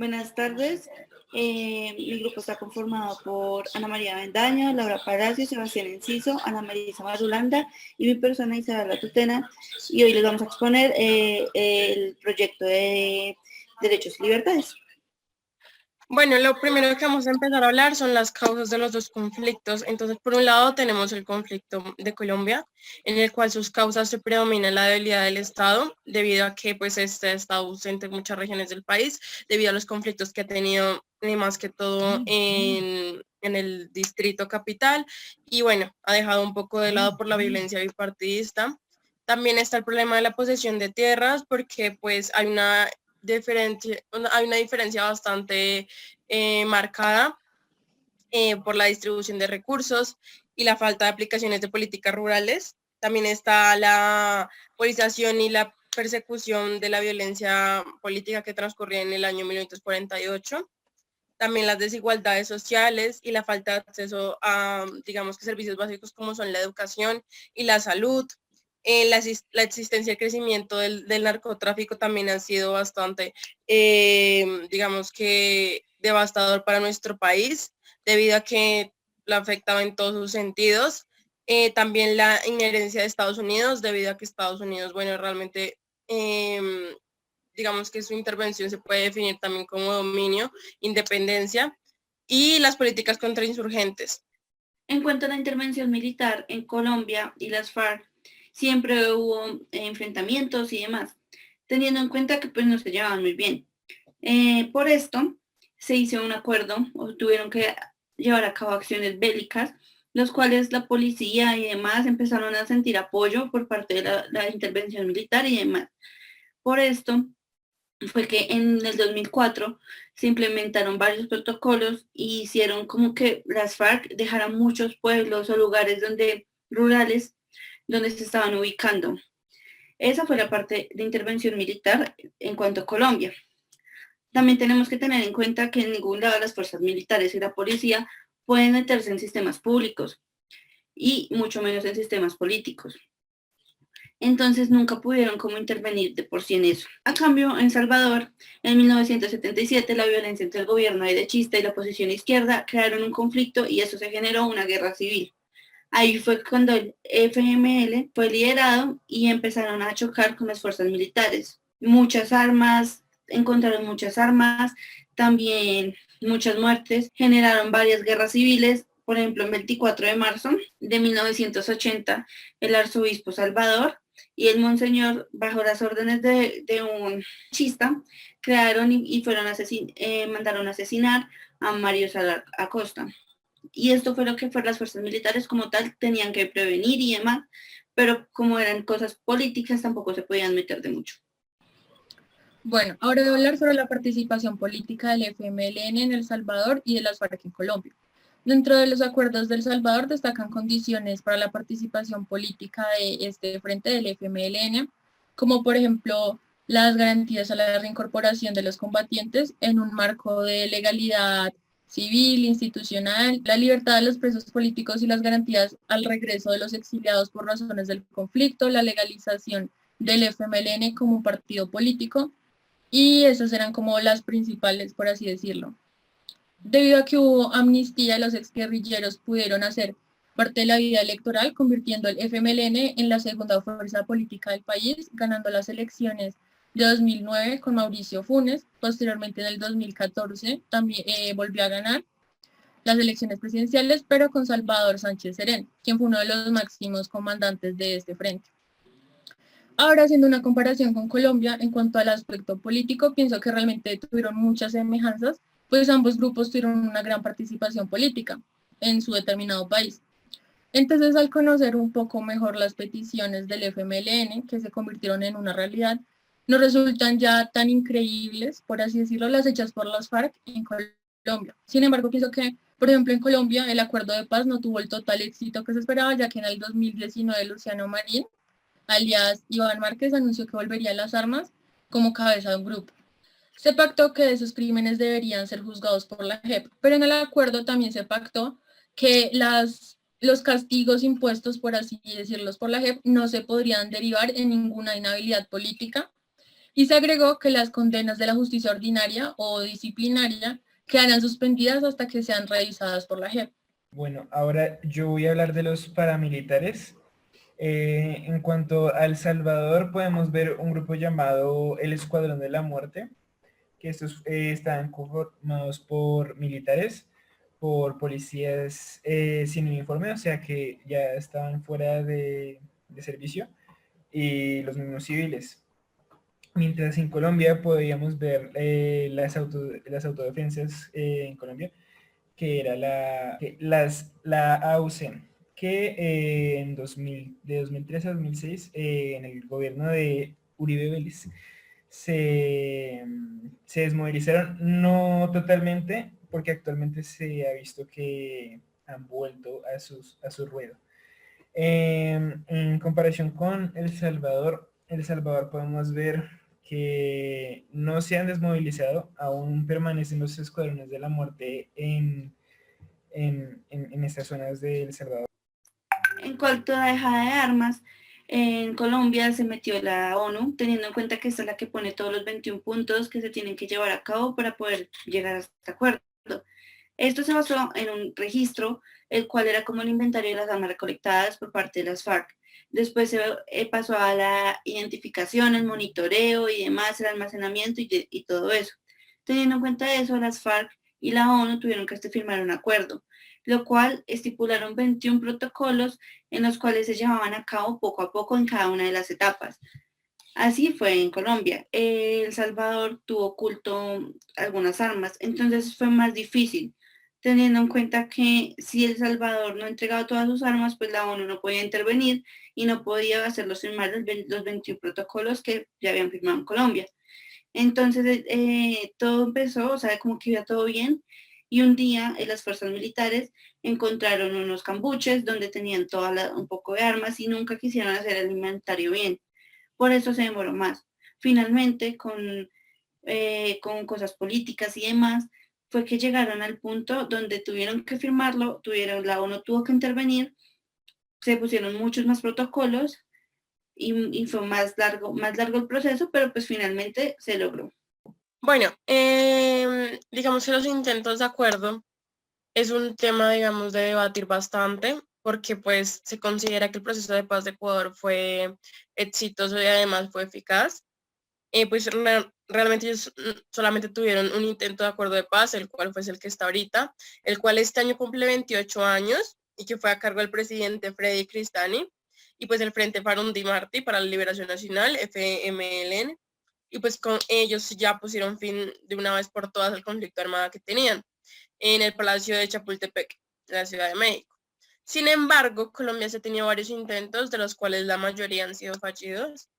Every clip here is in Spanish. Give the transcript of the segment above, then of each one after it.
Buenas tardes. Mi grupo está conformado por Ana María Bendaño, Laura Palacio, Sebastián Enciso, Ana María Marulanda y mi persona Isabel Tutena. Y hoy les vamos a exponer el proyecto de Derechos y Libertades. Bueno, lo primero que vamos a empezar a hablar son las causas de los dos conflictos. Entonces, por un lado tenemos el conflicto de Colombia, en el cual sus causas se predomina la debilidad del Estado, debido a que pues este está ausente en muchas regiones del país, debido a los conflictos que ha tenido, más que todo en el distrito capital, y bueno, ha dejado un poco de lado por la violencia bipartidista. También está el problema de la posesión de tierras, porque pues hay una diferencia bastante marcada por la distribución de recursos y la falta de aplicaciones de políticas rurales. También está la politización y la persecución de la violencia política que transcurría en el año 1948. También las desigualdades sociales y la falta de acceso a, digamos que servicios básicos como son la educación y la salud. La existencia y el crecimiento del narcotráfico también ha sido bastante, digamos que devastador para nuestro país, debido a que lo afectaba en todos sus sentidos. También la injerencia de Estados Unidos, debido a que Estados Unidos, bueno, realmente, digamos que su intervención se puede definir también como dominio, independencia, y las políticas contra insurgentes. En cuanto a la intervención militar en Colombia y las FARC, siempre hubo enfrentamientos y demás, teniendo en cuenta que pues no se llevaban muy bien. Por esto se hizo un acuerdo, o tuvieron que llevar a cabo acciones bélicas, los cuales la policía y demás empezaron a sentir apoyo por parte de la intervención militar y demás. Por esto fue que en el 2004 se implementaron varios protocolos y hicieron como que las FARC dejaran muchos pueblos o lugares rurales donde se estaban ubicando. Esa fue la parte de intervención militar en cuanto a Colombia. También tenemos que tener en cuenta que en ningún lado las fuerzas militares y la policía pueden meterse en sistemas públicos y mucho menos en sistemas políticos. Entonces nunca pudieron como intervenir de por sí en eso. A cambio, en Salvador, en 1977, la violencia entre el gobierno derechista y la oposición izquierda crearon un conflicto y eso se generó una guerra civil. Ahí fue cuando el FML fue liderado y empezaron a chocar con las fuerzas militares. Muchas armas, encontraron muchas armas, también muchas muertes, generaron varias guerras civiles. Por ejemplo, el 24 de marzo de 1980, el arzobispo Salvador y el monseñor, bajo las órdenes de un chista, crearon y fueron mandaron a asesinar a Mario Salar Acosta. Y esto fue lo que las fuerzas militares como tal tenían que prevenir y demás, pero como eran cosas políticas tampoco se podían meter de mucho. Bueno, ahora voy a hablar sobre la participación política del FMLN en El Salvador y de las FARC en Colombia. Dentro de los acuerdos del Salvador destacan condiciones para la participación política de este frente del FMLN, como por ejemplo las garantías a la reincorporación de los combatientes en un marco de legalidad civil, institucional, la libertad de los presos políticos y las garantías al regreso de los exiliados por razones del conflicto, la legalización del FMLN como un partido político, y esas eran como las principales, por así decirlo. Debido a que hubo amnistía, los exguerrilleros pudieron hacer parte de la vida electoral, convirtiendo el FMLN en la segunda fuerza política del país, ganando las elecciones de 2009 con Mauricio Funes. Posteriormente, en el 2014, también volvió a ganar las elecciones presidenciales, pero con Salvador Sánchez Serén, quien fue uno de los máximos comandantes de este frente. Ahora, haciendo una comparación con Colombia, en cuanto al aspecto político, pienso que realmente tuvieron muchas semejanzas, pues ambos grupos tuvieron una gran participación política en su determinado país. Entonces, al conocer un poco mejor las peticiones del FMLN, que se convirtieron en una realidad, nos resultan ya tan increíbles, por así decirlo, las hechas por las FARC en Colombia. Sin embargo, pienso que, por ejemplo, en Colombia, el acuerdo de paz no tuvo el total éxito que se esperaba, ya que en el 2019 Luciano Marín, alias Iván Márquez, anunció que volvería a las armas como cabeza de un grupo. Se pactó que esos crímenes deberían ser juzgados por la JEP, pero en el acuerdo también se pactó que los castigos impuestos, por así decirlos, por la JEP no se podrían derivar en ninguna inhabilidad política, Y se agregó que las condenas de la justicia ordinaria o disciplinaria quedarán suspendidas hasta que sean revisadas por la JEP. Bueno, ahora yo voy a hablar de los paramilitares. En cuanto a El Salvador, podemos ver un grupo llamado el Escuadrón de la Muerte, que estos están conformados por militares, por policías sin uniforme, o sea que ya estaban fuera de servicio, y los mismos civiles. Mientras en Colombia podíamos ver las autodefensas en Colombia, que era la AUC, que de 2003 a 2006, en el gobierno de Uribe Vélez, se desmovilizaron, no totalmente, porque actualmente se ha visto que han vuelto a su ruedo. En comparación con El Salvador podemos ver que no se han desmovilizado, aún permanecen los escuadrones de la muerte en estas zonas de El Salvador. En cuanto a dejada de armas, en Colombia se metió la ONU, teniendo en cuenta que esta es la que pone todos los 21 puntos que se tienen que llevar a cabo para poder llegar a este acuerdo. Esto se basó en un registro, el cual era como el inventario de las armas recolectadas por parte de las FARC. Después se pasó a la identificación, el monitoreo y demás, el almacenamiento y todo eso. Teniendo en cuenta eso, las FARC y la ONU tuvieron que firmar un acuerdo, lo cual estipularon 21 protocolos en los cuales se llevaban a cabo poco a poco en cada una de las etapas. Así fue en Colombia. El Salvador tuvo oculto algunas armas, entonces fue más difícil, teniendo en cuenta que si El Salvador no entregaba todas sus armas, pues la ONU no podía intervenir y no podía hacerlos firmar los 21 protocolos que ya habían firmado en Colombia. Entonces todo empezó, o sea, como que iba todo bien, y un día las fuerzas militares encontraron unos cambuches donde tenían un poco de armas y nunca quisieron hacer el inventario bien. Por eso se demoró más. Finalmente, con cosas políticas y demás, fue que llegaron al punto donde tuvieron que firmarlo, la ONU tuvo que intervenir, se pusieron muchos más protocolos y fue más largo el proceso, pero pues finalmente se logró. Bueno, digamos que los intentos de acuerdo es un tema, digamos, de debatir bastante, porque pues se considera que el proceso de paz de Ecuador fue exitoso y además fue eficaz. Pues realmente ellos solamente tuvieron un intento de acuerdo de paz, el cual fue el que está ahorita, el cual este año cumple 28 años y que fue a cargo del presidente Freddy Cristani, y pues el Frente Farundi Martí para la Liberación Nacional, FMLN, y pues con ellos ya pusieron fin de una vez por todas al conflicto armado que tenían en el Palacio de Chapultepec, de la Ciudad de México. Sin embargo, Colombia se ha tenido varios intentos, de los cuales la mayoría han sido fallidos.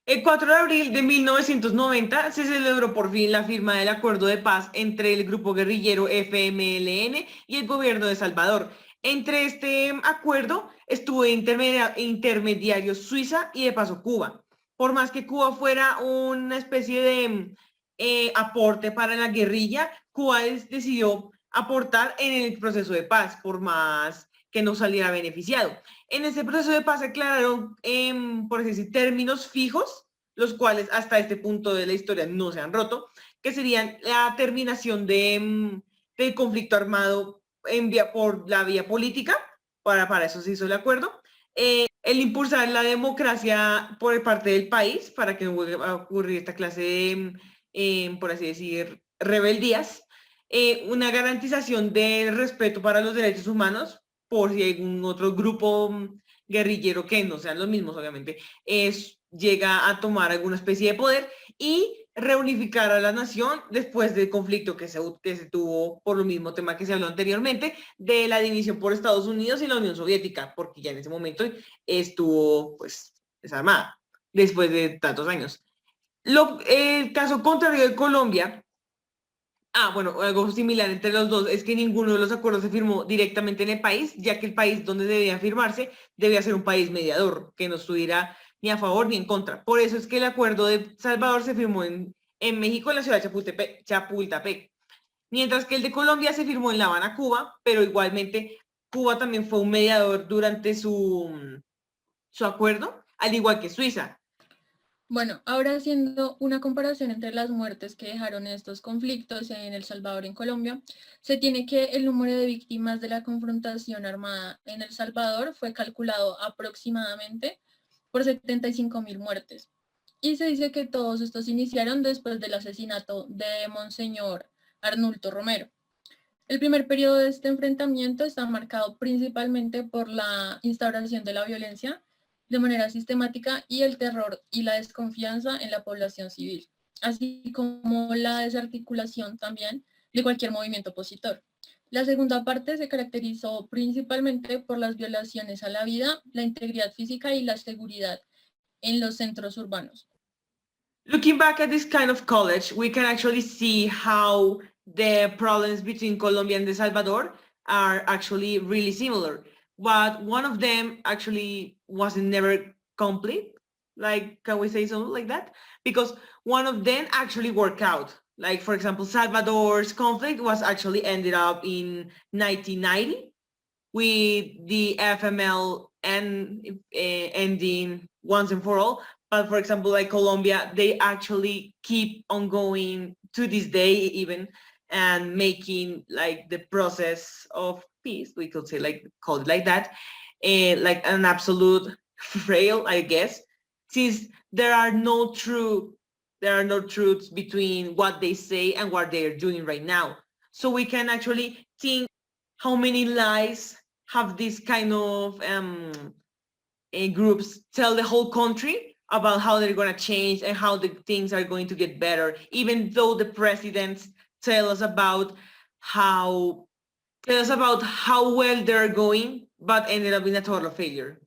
El 4 de abril de 1990 se celebró por fin la firma del acuerdo de paz entre el grupo guerrillero FMLN y el gobierno de Salvador. Entre este acuerdo estuvo intermediario Suiza y de paso Cuba. Por más que Cuba fuera una especie de aporte para la guerrilla, Cuba decidió aportar en el proceso de paz, por más que no saliera beneficiado. En ese proceso de paz se aclararon, por decir, términos fijos, los cuales hasta este punto de la historia no se han roto, que serían la terminación del conflicto armado por la vía política, para eso se hizo el acuerdo, el impulsar la democracia por parte del país, para que no vuelva a ocurrir esta clase de, por así decir, rebeldías, una garantización del respeto para los derechos humanos, por si algún otro grupo guerrillero, que no sean los mismos, obviamente, llega a tomar alguna especie de poder, y reunificar a la nación después del conflicto que se tuvo por lo mismo tema que se habló anteriormente, de la división por Estados Unidos y la Unión Soviética, porque ya en ese momento estuvo pues desarmada, después de tantos años. El caso contrario de Colombia, bueno, algo similar entre los dos es que ninguno de los acuerdos se firmó directamente en el país, ya que el país donde debían firmarse debía ser un país mediador, que no estuviera ni a favor ni en contra. Por eso es que el acuerdo de Salvador se firmó en México, en la ciudad de Chapultepec, mientras que el de Colombia se firmó en La Habana, Cuba, pero igualmente Cuba también fue un mediador durante su acuerdo, al igual que Suiza. Bueno, ahora haciendo una comparación entre las muertes que dejaron estos conflictos en El Salvador y en Colombia, se tiene que el número de víctimas de la confrontación armada en El Salvador fue calculado aproximadamente por 75.000 muertes. Y se dice que todos estos iniciaron después del asesinato de Monseñor Arnulfo Romero. El primer periodo de este enfrentamiento está marcado principalmente por la instauración de la violencia de manera sistemática y el terror y la desconfianza en la población civil, así como la desarticulación también de cualquier movimiento opositor. La segunda parte se caracterizó principalmente por las violaciones a la vida, la integridad física y la seguridad en los centros urbanos. Looking back at this kind of college, we can actually see how the problems between Colombia and El Salvador are actually really similar. But one of them actually wasn't never complete. Like, can we say something like that? Because one of them actually worked out. Like, for example, Salvador's conflict was actually ended up in 1990 with the FML ending once and for all. But for example, like Colombia, they actually keep on going to this day even and making like the process of peace, we could say like call it like that, like an absolute frail, I guess, since there are no truths between what they say and what they are doing right now. So we can actually think how many lies have this kind of groups tell the whole country about how they're going to change and how the things are going to get better, even though the presidents tell us about how well they're going, but ended up in a total failure.